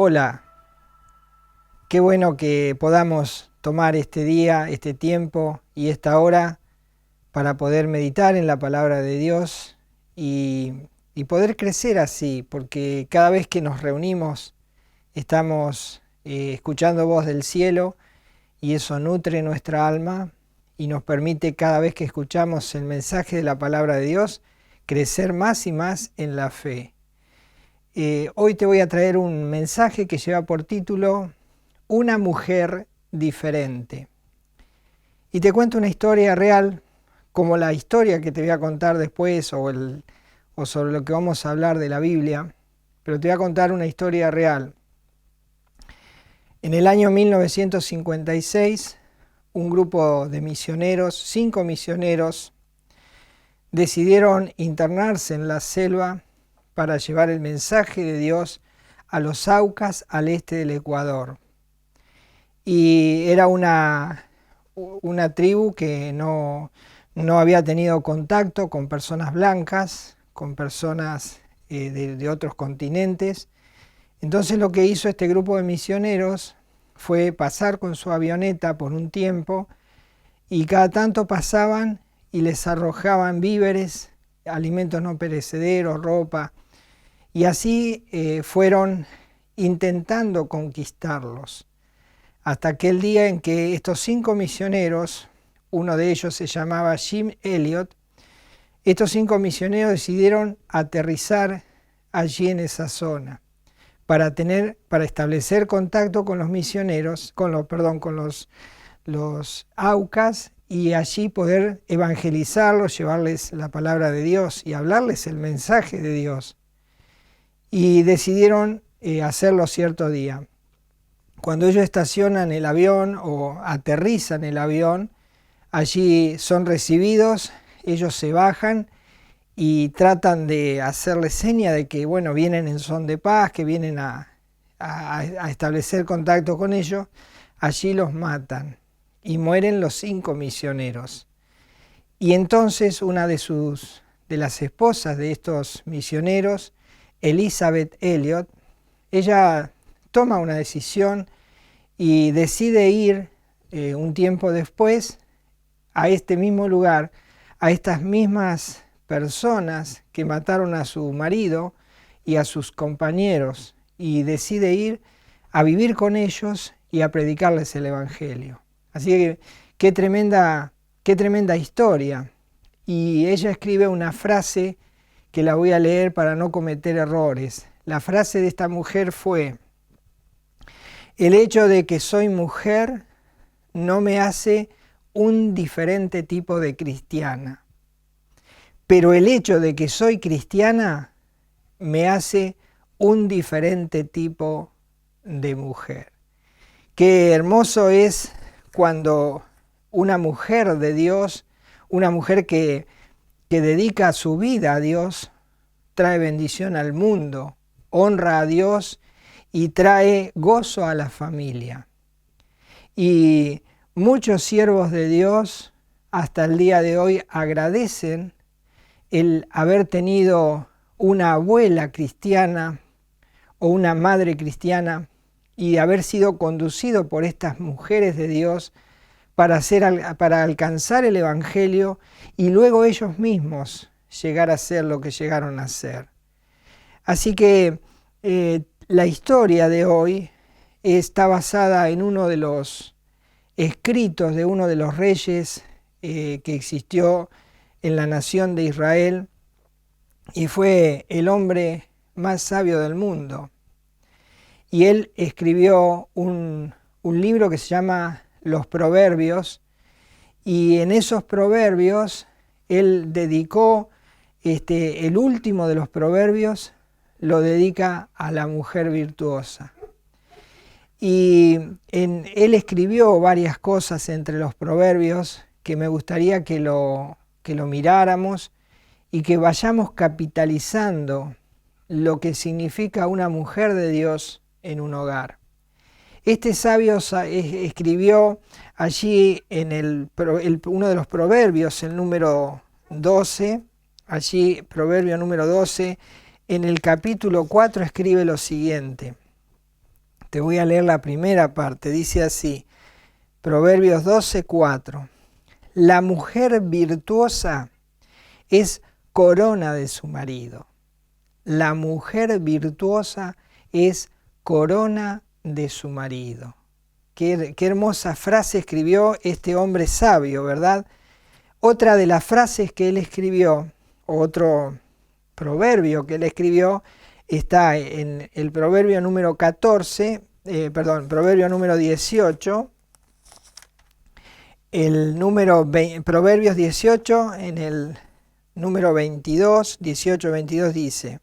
Hola, qué bueno que podamos tomar este día, este tiempo y esta hora para poder meditar en la palabra de Dios y poder crecer así, porque cada vez que nos reunimos estamos escuchando voz del cielo y eso nutre nuestra alma y nos permite cada vez que escuchamos el mensaje de la palabra de Dios crecer más y más en la fe. Hoy te voy a traer un mensaje que lleva por título Una mujer diferente. Y te cuento una historia real, como la historia que te voy a contar después o sobre lo que vamos a hablar de la Biblia, pero te voy a contar una historia real. En el año 1956, un grupo de misioneros, 5 misioneros, decidieron internarse en la selva para llevar el mensaje de Dios a los Aucas al este del Ecuador. Y era una tribu que no había tenido contacto con personas blancas, con personas de otros continentes. Entonces lo que hizo este grupo de misioneros fue pasar con su avioneta por un tiempo y cada tanto pasaban y les arrojaban víveres, alimentos no perecederos, ropa, y así fueron intentando conquistarlos. Hasta aquel día en que estos 5 misioneros, uno de ellos se llamaba Jim Elliot, estos 5 misioneros decidieron aterrizar allí en esa zona para establecer contacto con los misioneros, con los Aucas, y allí poder evangelizarlos, llevarles la palabra de Dios y hablarles el mensaje de Dios. Y decidieron hacerlo cierto día. Cuando ellos estacionan el avión o aterrizan el avión, allí son recibidos, ellos se bajan y tratan de hacerle seña de que vienen en son de paz, que vienen a establecer contacto con ellos. Allí los matan y mueren los 5 misioneros. Y entonces una de las esposas de estos misioneros, Elizabeth Elliot, ella toma una decisión y decide ir un tiempo después a este mismo lugar, a estas mismas personas que mataron a su marido y a sus compañeros, y decide ir a vivir con ellos y a predicarles el Evangelio. Así que qué tremenda historia. Y ella escribe una frase que la voy a leer para no cometer errores. La frase de esta mujer fue: el hecho de que soy mujer no me hace un diferente tipo de cristiana, pero el hecho de que soy cristiana me hace un diferente tipo de mujer. Qué hermoso es cuando una mujer de Dios, una mujer que dedica su vida a Dios, trae bendición al mundo, honra a Dios y trae gozo a la familia. Y muchos siervos de Dios hasta el día de hoy agradecen el haber tenido una abuela cristiana o una madre cristiana y haber sido conducido por estas mujeres de Dios para alcanzar el Evangelio y luego ellos mismos llegar a ser lo que llegaron a ser. Así que la historia de hoy está basada en uno de los escritos de uno de los reyes que existió en la nación de Israel y fue el hombre más sabio del mundo. Y él escribió un libro que se llama Los Proverbios, y en esos proverbios él dedicó el último de los proverbios, lo dedica a la mujer virtuosa. Y él escribió varias cosas entre los proverbios que me gustaría que lo miráramos y que vayamos capitalizando lo que significa una mujer de Dios en un hogar. Este sabio escribió allí en uno de los proverbios, el número 12, allí proverbio número 12, en el capítulo 4 escribe lo siguiente: Te voy a leer la primera parte. Dice así, Proverbios 12:4. La mujer virtuosa es corona de su marido. La mujer virtuosa es corona de su marido. Qué hermosa frase escribió este hombre sabio, ¿verdad? Otra de las frases que él escribió, otro proverbio que él escribió, está en el proverbio número 14, proverbio número 18, Proverbios 18, en el número 22, 18-22 dice,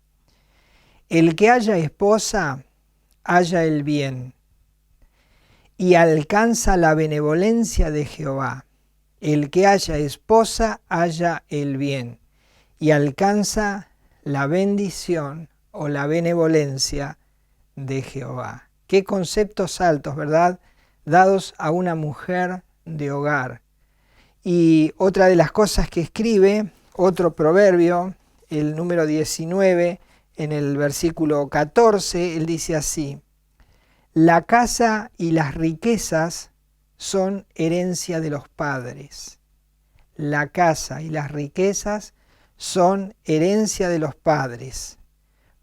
el que haya esposa, halla el bien, y alcanza la benevolencia de Jehová. El que haya esposa, halla el bien, y alcanza la bendición o la benevolencia de Jehová. Qué conceptos altos, ¿verdad? Dados a una mujer de hogar. Y otra de las cosas que escribe, otro proverbio, el número 19, en el versículo 14, él dice así, la casa y las riquezas son herencia de los padres. La casa y las riquezas son herencia de los padres.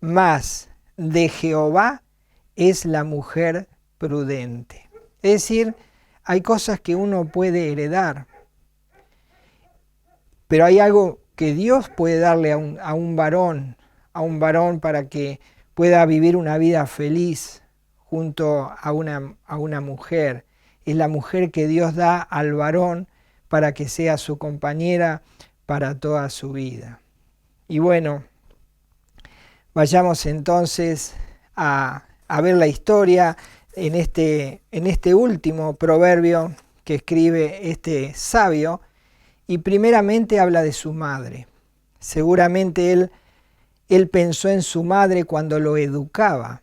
Mas de Jehová es la mujer prudente. Es decir, hay cosas que uno puede heredar, pero hay algo que Dios puede darle a un varón para que pueda vivir una vida feliz junto a una mujer. Es la mujer que Dios da al varón para que sea su compañera para toda su vida. Y bueno, vayamos entonces a ver la historia en este último proverbio que escribe este sabio. Y primeramente habla de su madre. Seguramente él pensó en su madre cuando lo educaba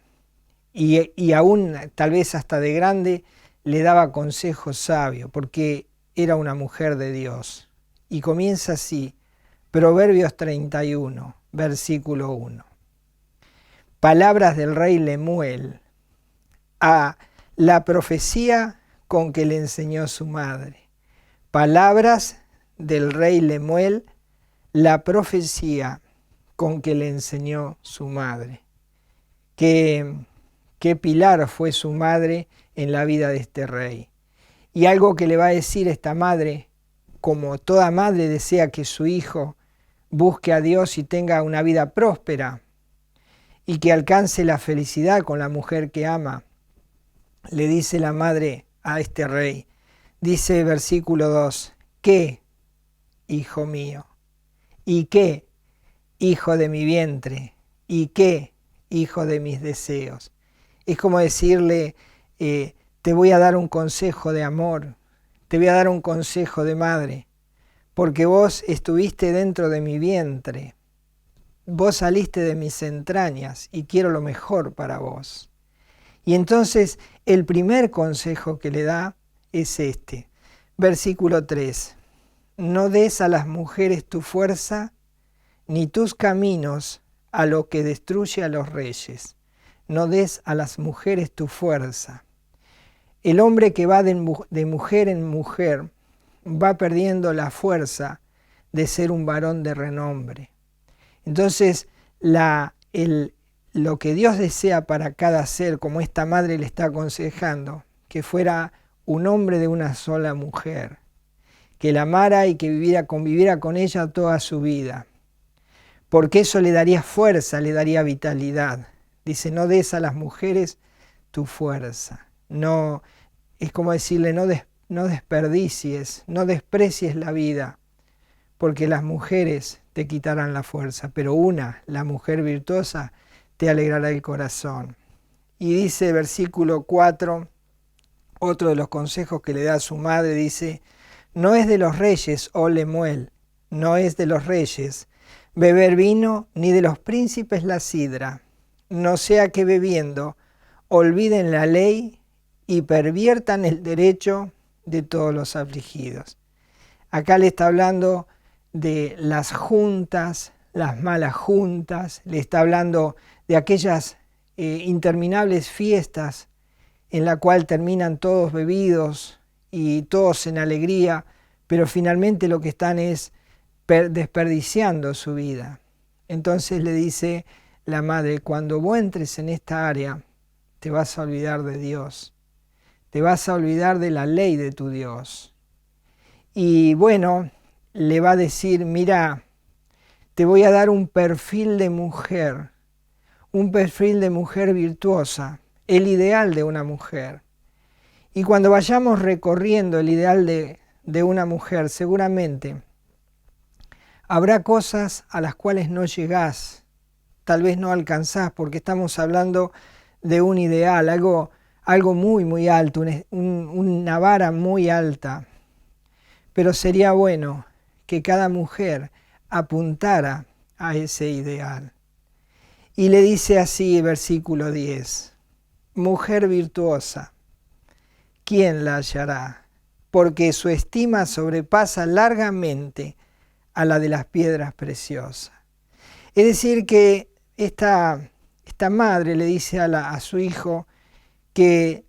y aún tal vez hasta de grande le daba consejos sabios porque era una mujer de Dios. Y comienza así, Proverbios 31, versículo 1. Palabras del rey Lemuel a la profecía con que le enseñó su madre. Palabras del rey Lemuel, la profecía con que le enseñó su madre. Qué pilar fue su madre en la vida de este rey. Y algo que le va a decir esta madre, como toda madre desea que su hijo busque a Dios y tenga una vida próspera y que alcance la felicidad con la mujer que ama, le dice la madre a este rey. Dice versículo 2, ¿qué, hijo mío? ¿Y qué, hijo de mi vientre? ¿Y qué, hijo de mis deseos? Es como decirle, te voy a dar un consejo de amor, te voy a dar un consejo de madre, porque vos estuviste dentro de mi vientre, vos saliste de mis entrañas y quiero lo mejor para vos. Y entonces el primer consejo que le da es este, versículo 3. No des a las mujeres tu fuerza, ni tus caminos a lo que destruye a los reyes. No des a las mujeres tu fuerza. El hombre que va de mujer en mujer va perdiendo la fuerza de ser un varón de renombre. Entonces, lo que Dios desea para cada ser, como esta madre le está aconsejando, que fuera un hombre de una sola mujer, que la amara y que conviviera con ella toda su vida, porque eso le daría fuerza, le daría vitalidad. Dice, no des a las mujeres tu fuerza. No, es como decirle, no desperdicies, no desprecies la vida, porque las mujeres te quitarán la fuerza, pero la mujer virtuosa, te alegrará el corazón. Y dice versículo 4, otro de los consejos que le da a su madre, dice, no es de los reyes, oh Lemuel, no es de los reyes beber vino, ni de los príncipes la sidra, no sea que bebiendo olviden la ley y perviertan el derecho de todos los afligidos. Acá le está hablando de las juntas, las malas juntas, le está hablando de aquellas interminables fiestas en la cual terminan todos bebidos y todos en alegría, pero finalmente lo que están es desperdiciando su vida. Entonces le dice la madre, cuando vos entres en esta área, te vas a olvidar de Dios, te vas a olvidar de la ley de tu Dios. Y bueno, le va a decir, mira, te voy a dar un perfil de mujer virtuosa, el ideal de una mujer. Y cuando vayamos recorriendo el ideal de una mujer, seguramente habrá cosas a las cuales no llegás, tal vez no alcanzás, porque estamos hablando de un ideal, algo muy, muy alto, una vara muy alta. Pero sería bueno que cada mujer apuntara a ese ideal. Y le dice así, versículo 10, mujer virtuosa, ¿quién la hallará? Porque su estima sobrepasa largamente a la de las piedras preciosas. Es decir, que esta madre le dice a su hijo que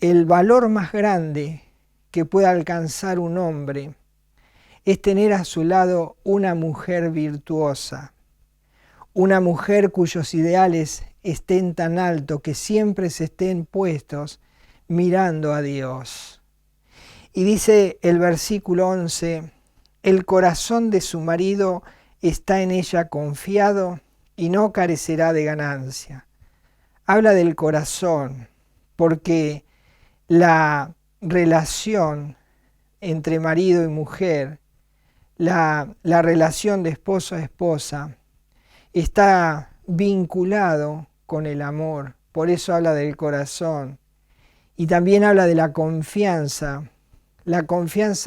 el valor más grande que pueda alcanzar un hombre es tener a su lado una mujer virtuosa, una mujer cuyos ideales estén tan alto que siempre se estén puestos mirando a Dios. Y dice el versículo 11, el corazón de su marido está en ella confiado y no carecerá de ganancia. Habla del corazón, porque la relación entre marido y mujer, la relación de esposo a esposa, está vinculado con el amor. Por eso habla del corazón. Y también habla de la confianza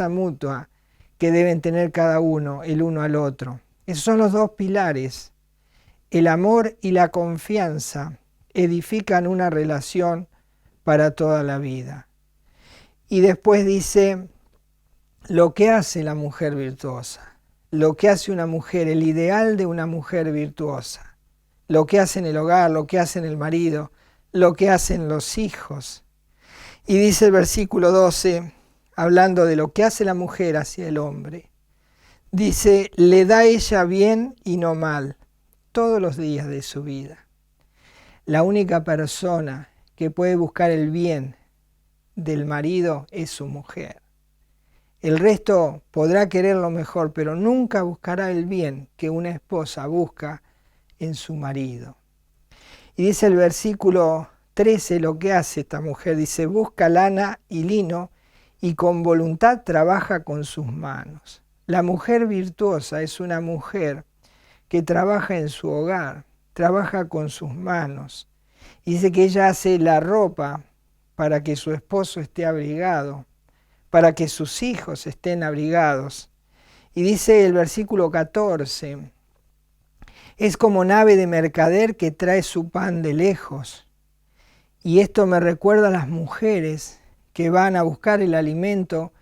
mutua que deben tener cada uno, el uno al otro. Esos son los dos pilares. El amor y la confianza edifican una relación para toda la vida. Y después dice lo que hace la mujer virtuosa, lo que hace una mujer, el ideal de una mujer virtuosa, lo que hace en el hogar, lo que hace en el marido, lo que hacen los hijos. Y dice el versículo 12, hablando de lo que hace la mujer hacia el hombre, dice, le da ella bien y no mal todos los días de su vida. La única persona que puede buscar el bien del marido es su mujer. El resto podrá querer lo mejor, pero nunca buscará el bien que una esposa busca en su marido. Y dice el versículo 13 lo que hace esta mujer. Dice, busca lana y lino y con voluntad trabaja con sus manos. La mujer virtuosa es una mujer que trabaja en su hogar, trabaja con sus manos. Y dice que ella hace la ropa para que su esposo esté abrigado, para que sus hijos estén abrigados. Y dice el versículo 14, es como nave de mercader que trae su pan de lejos. Y esto me recuerda a las mujeres que van a buscar el alimento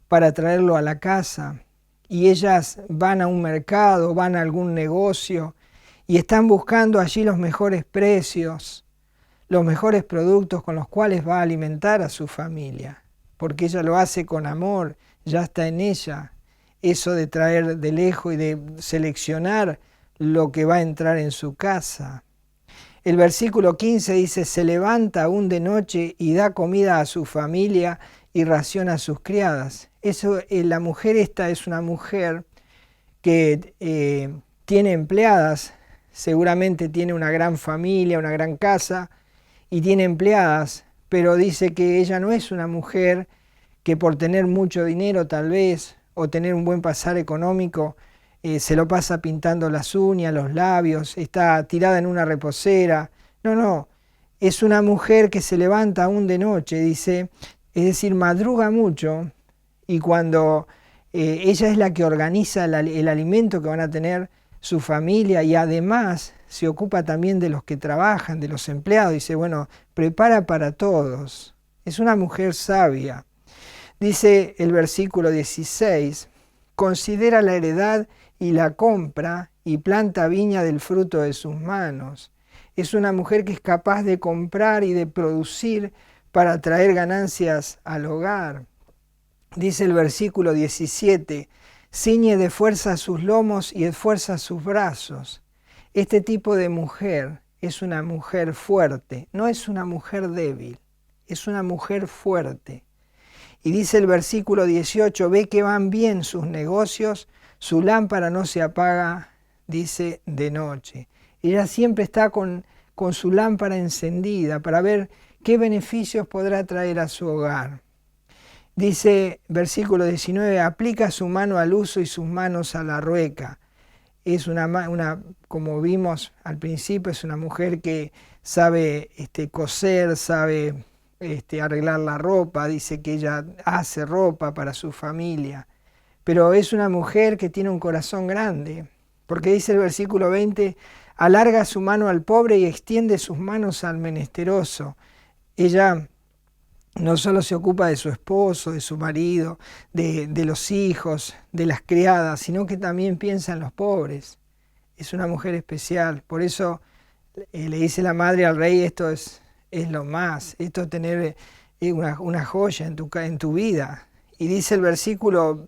para traerlo a la casa. Y ellas van a un mercado, van a algún negocio y están buscando allí los mejores precios, los mejores productos con los cuales va a alimentar a su familia. Porque ella lo hace con amor, ya está en ella eso de traer de lejos y de seleccionar lo que va a entrar en su casa. El versículo 15 dice, se levanta aún de noche y da comida a su familia y ración a sus criadas. Eso, la mujer esta es una mujer que tiene empleadas, seguramente tiene una gran familia, una gran casa y tiene empleadas, pero dice que ella no es una mujer que por tener mucho dinero tal vez o tener un buen pasar económico se lo pasa pintando las uñas, los labios, está tirada en una reposera. No, es una mujer que se levanta aún de noche, dice, es decir, madruga mucho y cuando ella es la que organiza el alimento que van a tener su familia y además se ocupa también de los que trabajan, de los empleados, dice, bueno, prepara para todos. Es una mujer sabia. Dice el versículo 16, considera la heredad y la compra y planta viña del fruto de sus manos. Es una mujer que es capaz de comprar y de producir para traer ganancias al hogar. Dice el versículo 17, ciñe de fuerza sus lomos y esfuerza sus brazos. Este tipo de mujer es una mujer fuerte, no es una mujer débil, es una mujer fuerte. Y dice el versículo 18, ve que van bien sus negocios, su lámpara no se apaga, dice, de noche. Ella siempre está con su lámpara encendida para ver qué beneficios podrá traer a su hogar. Dice versículo 19, aplica su mano al uso y sus manos a la rueca. Es como vimos al principio, es una mujer que sabe coser, sabe arreglar la ropa, dice que ella hace ropa para su familia. Pero es una mujer que tiene un corazón grande, porque dice el versículo 20, alarga su mano al pobre y extiende sus manos al menesteroso. Ella no solo se ocupa de su esposo, de su marido, de los hijos, de las criadas, sino que también piensa en los pobres. Es una mujer especial. Por eso le dice la madre al rey, esto es lo más, esto es tener una joya en tu vida. Y dice el versículo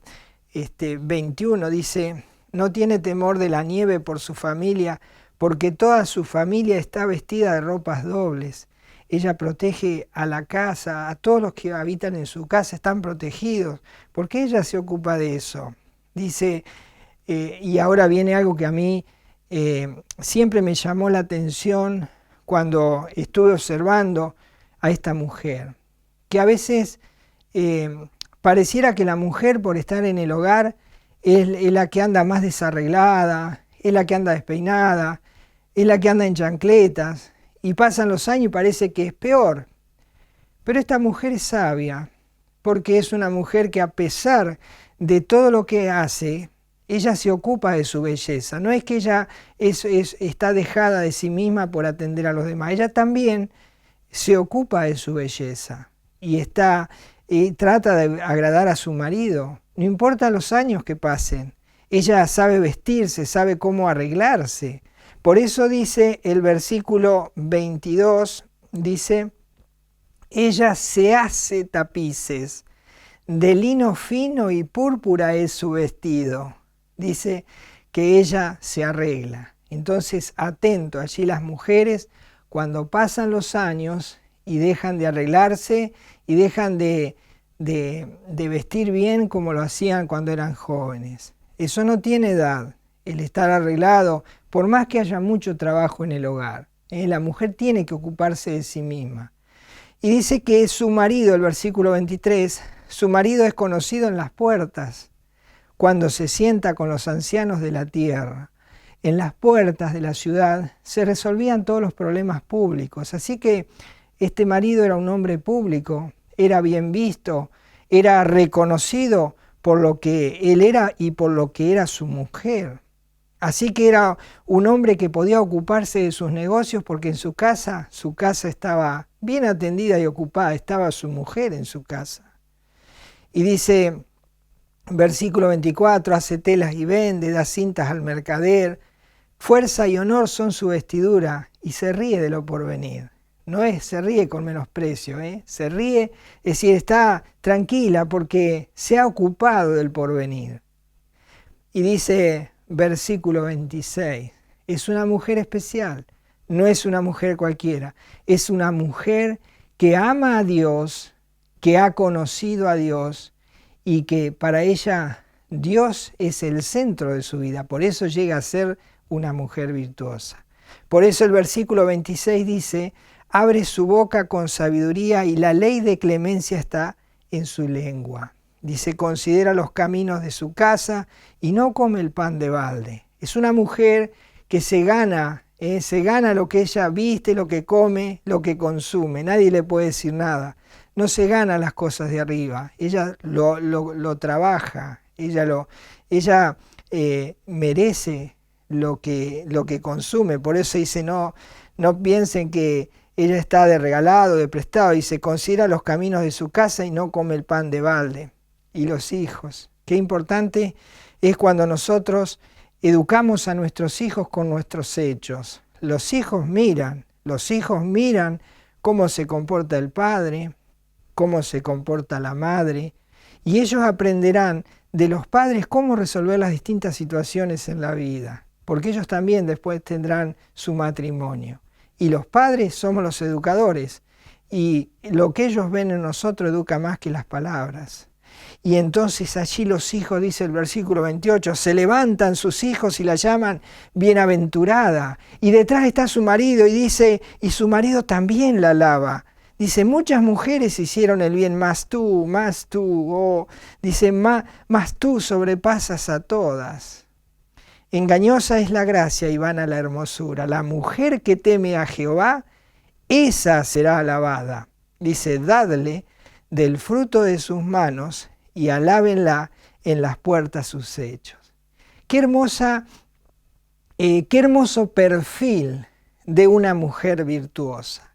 21, dice, no tiene temor de la nieve por su familia, porque toda su familia está vestida de ropas dobles. Ella protege a la casa, a todos los que habitan en su casa están protegidos, porque ella se ocupa de eso. Dice, y ahora viene algo que a mí siempre me llamó la atención cuando estuve observando a esta mujer, que a veces pareciera que la mujer, por estar en el hogar, es la que anda más desarreglada, es la que anda despeinada, es la que anda en chancletas, y pasan los años y parece que es peor. Pero esta mujer es sabia, porque es una mujer que a pesar de todo lo que hace, ella se ocupa de su belleza. No es que ella está dejada de sí misma por atender a los demás, ella también se ocupa de su belleza y trata de agradar a su marido. No importa los años que pasen, ella sabe vestirse, sabe cómo arreglarse. Por eso dice el versículo 22, dice, ella se hace tapices, de lino fino y púrpura es su vestido. Dice que ella se arregla. Entonces, atento, allí las mujeres, cuando pasan los años y dejan de arreglarse y dejan de vestir bien como lo hacían cuando eran jóvenes. Eso no tiene edad, el estar arreglado, por más que haya mucho trabajo en el hogar. La mujer tiene que ocuparse de sí misma. Y dice que su marido, el versículo 23, su marido es conocido en las puertas, cuando se sienta con los ancianos de la tierra. En las puertas de la ciudad se resolvían todos los problemas públicos. Así que este marido era un hombre público, era bien visto, era reconocido por lo que él era y por lo que era su mujer. Así que era un hombre que podía ocuparse de sus negocios porque en su casa estaba bien atendida y ocupada, estaba su mujer en su casa. Y dice, versículo 24, hace telas y vende, da cintas al mercader, fuerza y honor son su vestidura y se ríe de lo porvenir. No se ríe con menosprecio, se ríe, es decir, está tranquila porque se ha ocupado del porvenir. Y dice, versículo 26, es una mujer especial, no es una mujer cualquiera, es una mujer que ama a Dios, que ha conocido a Dios y que para ella Dios es el centro de su vida, por eso llega a ser una mujer virtuosa. Por eso el versículo 26 dice, abre su boca con sabiduría y la ley de clemencia está en su lengua. Dice, considera los caminos de su casa y no come el pan de balde. Es una mujer que se gana lo que ella viste, lo que come, lo que consume. Nadie le puede decir nada. No se gana las cosas de arriba. Ella lo trabaja. Ella merece lo que consume. Por eso dice, no piensen que ella está de regalado, de prestado. Dice, considera los caminos de su casa y no come el pan de balde. Y los hijos. Qué importante es cuando nosotros educamos a nuestros hijos con nuestros hechos. Los hijos miran cómo se comporta el padre, cómo se comporta la madre, y ellos aprenderán de los padres cómo resolver las distintas situaciones en la vida, porque ellos también después tendrán su matrimonio. Y los padres somos los educadores, y lo que ellos ven en nosotros educa más que las palabras. Y entonces allí los hijos, dice el versículo 28, se levantan sus hijos y la llaman bienaventurada. Y detrás está su marido y dice, y su marido también la alaba. Dice, muchas mujeres hicieron el bien, más tú, oh. Dice, más tú sobrepasas a todas. Engañosa es la gracia y vana la hermosura. La mujer que teme a Jehová, esa será alabada. Dice, dadle del fruto de sus manos y alábenla en las puertas sus hechos. Qué hermoso perfil de una mujer virtuosa.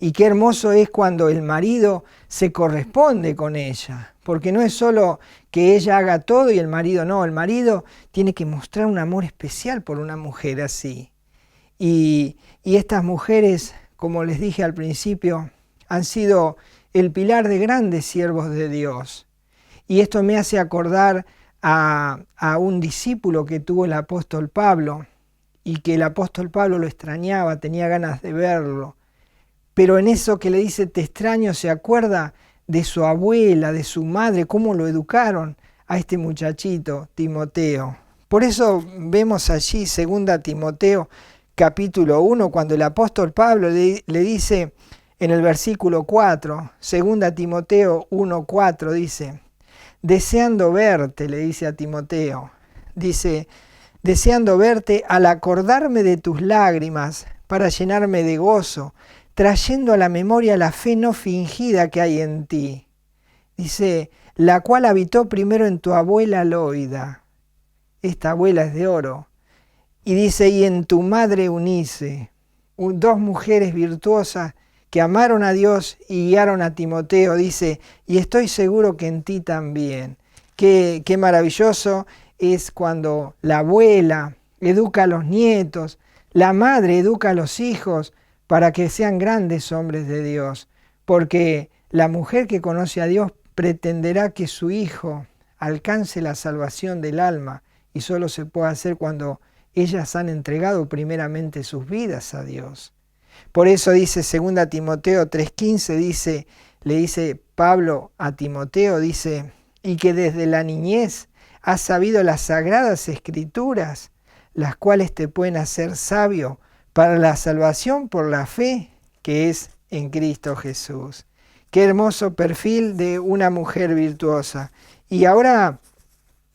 Y qué hermoso es cuando el marido se corresponde con ella, porque no es solo que ella haga todo y el marido no, el marido tiene que mostrar un amor especial por una mujer así. Y estas mujeres, como les dije al principio, han sido el pilar de grandes siervos de Dios. Y esto me hace acordar a un discípulo que tuvo el apóstol Pablo, y que el apóstol Pablo lo extrañaba, tenía ganas de verlo. Pero en eso que le dice te extraño se acuerda de su abuela, de su madre, cómo lo educaron a este muchachito, Timoteo. Por eso vemos allí 2 Timoteo capítulo 1, cuando el apóstol Pablo le dice en el versículo 4, 2 Timoteo 1:4 dice, deseando verte, le dice a Timoteo, dice, deseando verte al acordarme de tus lágrimas para llenarme de gozo, trayendo a la memoria la fe no fingida que hay en ti. Dice, la cual habitó primero en tu abuela Loida. Esta abuela es de oro. Y dice, y en tu madre Eunice, dos mujeres virtuosas que amaron a Dios y guiaron a Timoteo. Dice, y estoy seguro que en ti también. Qué maravilloso es cuando la abuela educa a los nietos, la madre educa a los hijos, para que sean grandes hombres de Dios, porque la mujer que conoce a Dios pretenderá que su hijo alcance la salvación del alma, y solo se puede hacer cuando ellas han entregado primeramente sus vidas a Dios. Por eso dice 2 Timoteo 3:15, le dice Pablo a Timoteo, dice, y que desde la niñez has sabido las sagradas escrituras, las cuales te pueden hacer sabio para la salvación por la fe que es en Cristo Jesús. Qué hermoso perfil de una mujer virtuosa. Y ahora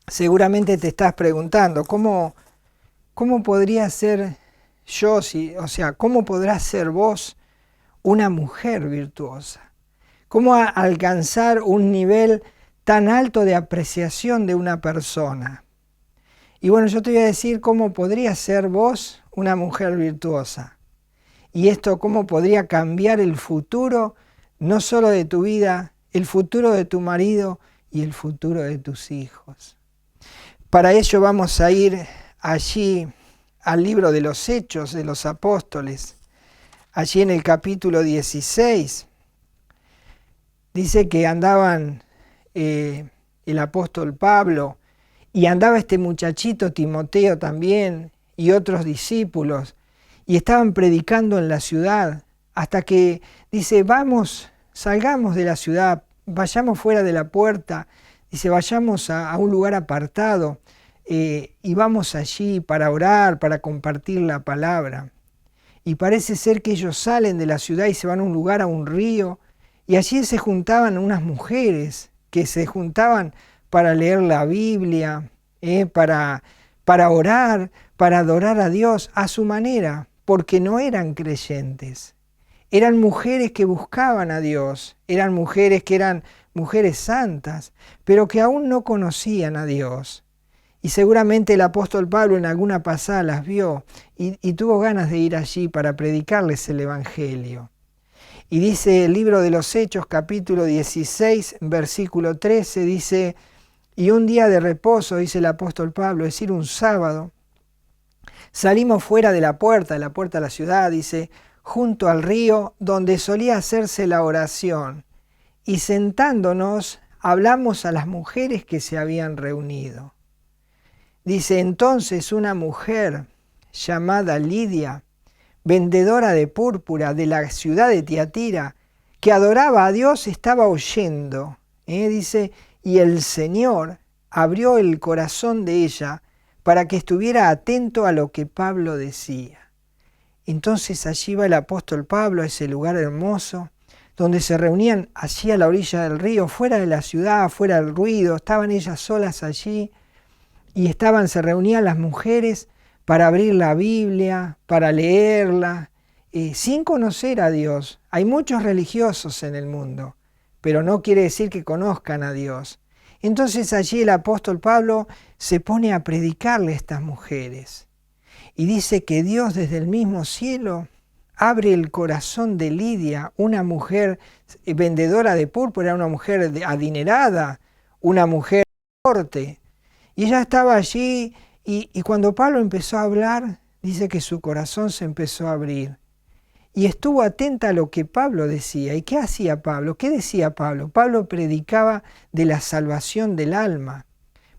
seguramente te estás preguntando, ¿cómo podría ser yo, cómo podrás ser vos una mujer virtuosa? ¿Cómo alcanzar un nivel tan alto de apreciación de una persona? Y bueno, yo te voy a decir cómo podría ser vos una mujer virtuosa. Y esto cómo podría cambiar el futuro, no solo de tu vida, el futuro de tu marido y el futuro de tus hijos. Para ello vamos a ir allí al libro de los Hechos de los Apóstoles. Allí en el capítulo 16 dice que andaban el apóstol Pablo y andaba este muchachito Timoteo también y otros discípulos, y estaban predicando en la ciudad, hasta que dice, vamos, salgamos de la ciudad, vayamos fuera de la puerta, dice, vayamos a un lugar apartado, y vamos allí para orar, para compartir la palabra. Y parece ser que ellos salen de la ciudad y se van a un lugar, a un río, y allí se juntaban unas mujeres que se juntaban para leer la Biblia, para orar, para adorar a Dios a su manera, porque no eran creyentes. Eran mujeres que buscaban a Dios, eran mujeres que eran mujeres santas, pero que aún no conocían a Dios. Y seguramente el apóstol Pablo en alguna pasada las vio y tuvo ganas de ir allí para predicarles el Evangelio. Y dice el libro de los Hechos, capítulo 16, versículo 13, dice, y un día de reposo, dice el apóstol Pablo, es decir, un sábado, salimos fuera de la puerta de la ciudad, dice, junto al río donde solía hacerse la oración, y sentándonos hablamos a las mujeres que se habían reunido. Dice, entonces una mujer llamada Lidia, vendedora de púrpura de la ciudad de Tiatira, que adoraba a Dios, estaba oyendo. Dice, y el Señor abrió el corazón de ella para que estuviera atento a lo que Pablo decía. Entonces allí va el apóstol Pablo a ese lugar hermoso, donde se reunían allí a la orilla del río, fuera de la ciudad, fuera del ruido, estaban ellas solas allí, y se reunían las mujeres para abrir la Biblia, para leerla, sin conocer a Dios. Hay muchos religiosos en el mundo, pero no quiere decir que conozcan a Dios. Entonces allí el apóstol Pablo se pone a predicarle a estas mujeres. Y dice que Dios desde el mismo cielo abre el corazón de Lidia, una mujer vendedora de púrpura, una mujer adinerada, una mujer fuerte. Y ella estaba allí y cuando Pablo empezó a hablar, dice que su corazón se empezó a abrir. Y estuvo atenta a lo que Pablo decía. ¿Y qué hacía Pablo? ¿Qué decía Pablo? Pablo predicaba de la salvación del alma,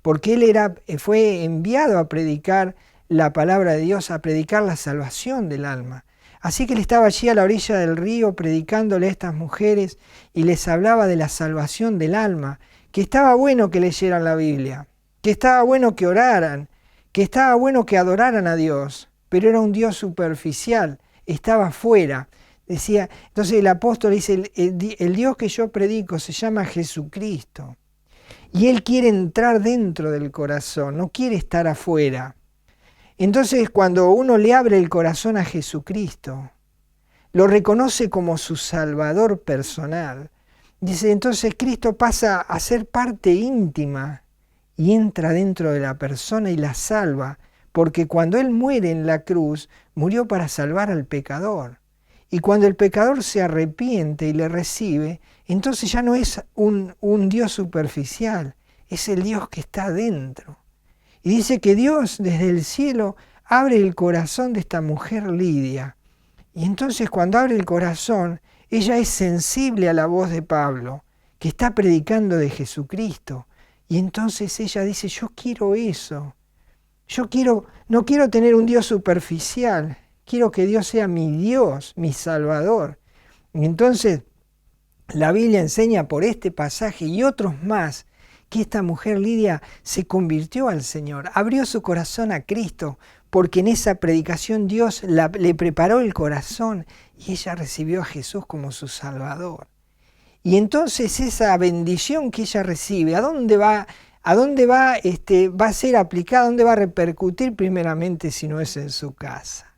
porque él fue enviado a predicar la palabra de Dios, a predicar la salvación del alma. Así que él estaba allí a la orilla del río predicándole a estas mujeres y les hablaba de la salvación del alma, que estaba bueno que leyeran la Biblia, que estaba bueno que oraran, que estaba bueno que adoraran a Dios, pero era un Dios superficial, estaba fuera. Decía, entonces el apóstol dice, el Dios que yo predico se llama Jesucristo. Y Él quiere entrar dentro del corazón, no quiere estar afuera. Entonces cuando uno le abre el corazón a Jesucristo, lo reconoce como su Salvador personal. Dice, entonces Cristo pasa a ser parte íntima y entra dentro de la persona y la salva. Porque cuando Él muere en la cruz, murió para salvar al pecador. Y cuando el pecador se arrepiente y le recibe, entonces ya no es un Dios superficial, es el Dios que está dentro. Y dice que Dios desde el cielo abre el corazón de esta mujer Lidia. Y entonces cuando abre el corazón, ella es sensible a la voz de Pablo, que está predicando de Jesucristo. Y entonces ella dice, yo quiero eso. No quiero tener un Dios superficial, quiero que Dios sea mi Dios, mi Salvador. Y entonces la Biblia enseña por este pasaje y otros más que esta mujer Lidia se convirtió al Señor, abrió su corazón a Cristo, porque en esa predicación Dios le preparó el corazón y ella recibió a Jesús como su Salvador. Y entonces esa bendición que ella recibe, ¿a dónde va a ser aplicada? ¿A dónde va a repercutir primeramente si no es en su casa?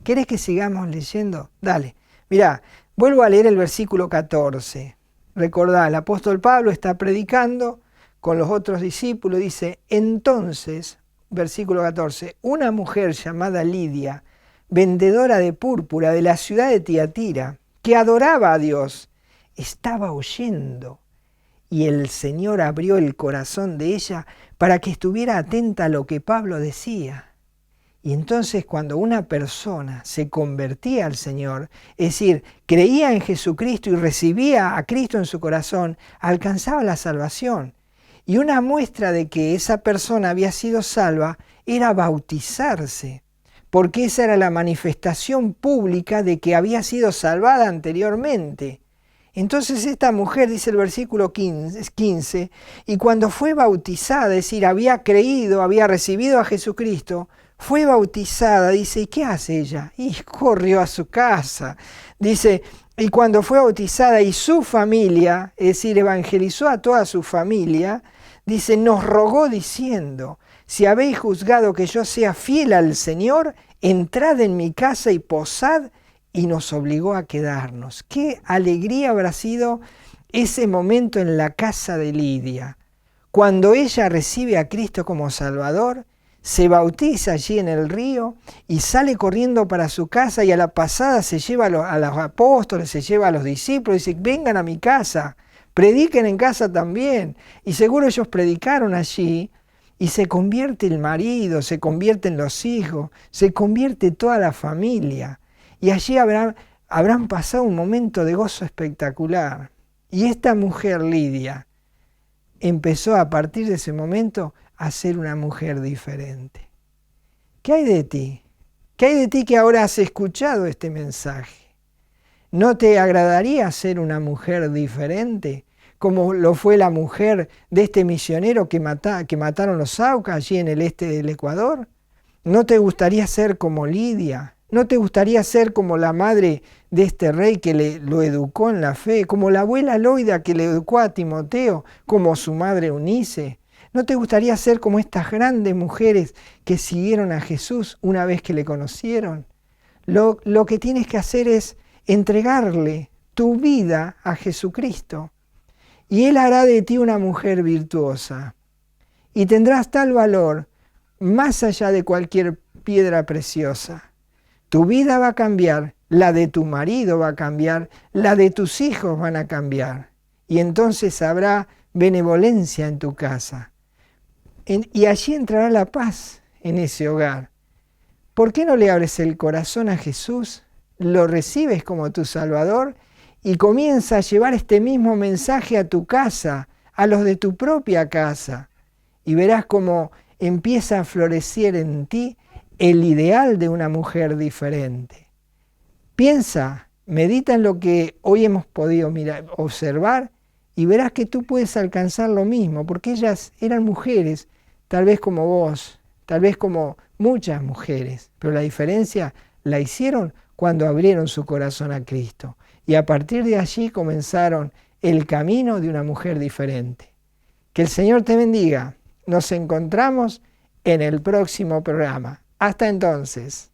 ¿Querés que sigamos leyendo? Dale. Mirá, vuelvo a leer el versículo 14. Recordá, el apóstol Pablo está predicando con los otros discípulos. Dice, entonces, versículo 14, una mujer llamada Lidia, vendedora de púrpura de la ciudad de Tiatira, que adoraba a Dios, estaba oyendo. Y el Señor abrió el corazón de ella para que estuviera atenta a lo que Pablo decía. Y entonces cuando una persona se convertía al Señor, es decir, creía en Jesucristo y recibía a Cristo en su corazón, alcanzaba la salvación. Y una muestra de que esa persona había sido salva era bautizarse, porque esa era la manifestación pública de que había sido salvada anteriormente. Entonces esta mujer, dice el versículo 15, y cuando fue bautizada, es decir, había creído, había recibido a Jesucristo, fue bautizada, dice, ¿y qué hace ella? Y corrió a su casa. Dice, y cuando fue bautizada y su familia, es decir, evangelizó a toda su familia, dice, nos rogó diciendo, si habéis juzgado que yo sea fiel al Señor, entrad en mi casa y posad, y nos obligó a quedarnos. Qué alegría habrá sido ese momento en la casa de Lidia. Cuando ella recibe a Cristo como Salvador, se bautiza allí en el río y sale corriendo para su casa, y a la pasada se lleva a los apóstoles, se lleva a los discípulos y dice, vengan a mi casa, prediquen en casa también. Y seguro ellos predicaron allí y se convierte el marido, se convierten los hijos, se convierte toda la familia. Y allí habrán pasado un momento de gozo espectacular. Y esta mujer, Lidia, empezó a partir de ese momento a ser una mujer diferente. ¿Qué hay de ti? ¿Qué hay de ti que ahora has escuchado este mensaje? ¿No te agradaría ser una mujer diferente, como lo fue la mujer de este misionero que mataron los Aucas allí en el este del Ecuador? ¿No te gustaría ser como Lidia? ¿No te gustaría ser como la madre de este rey que lo educó en la fe, como la abuela Loida que le educó a Timoteo, como su madre Eunice? ¿No te gustaría ser como estas grandes mujeres que siguieron a Jesús una vez que le conocieron? Lo que tienes que hacer es entregarle tu vida a Jesucristo y Él hará de ti una mujer virtuosa y tendrás tal valor más allá de cualquier piedra preciosa. Tu vida va a cambiar, la de tu marido va a cambiar, la de tus hijos van a cambiar y entonces habrá benevolencia en tu casa. Y allí entrará la paz en ese hogar. ¿Por qué no le abres el corazón a Jesús? Lo recibes como tu Salvador y comienza a llevar este mismo mensaje a tu casa, a los de tu propia casa. Y verás cómo empieza a florecer en ti el ideal de una mujer diferente. Piensa, medita en lo que hoy hemos podido observar y verás que tú puedes alcanzar lo mismo, porque ellas eran mujeres, tal vez como vos, tal vez como muchas mujeres, pero la diferencia la hicieron cuando abrieron su corazón a Cristo. Y a partir de allí comenzaron el camino de una mujer diferente. Que el Señor te bendiga. Nos encontramos en el próximo programa. Hasta entonces.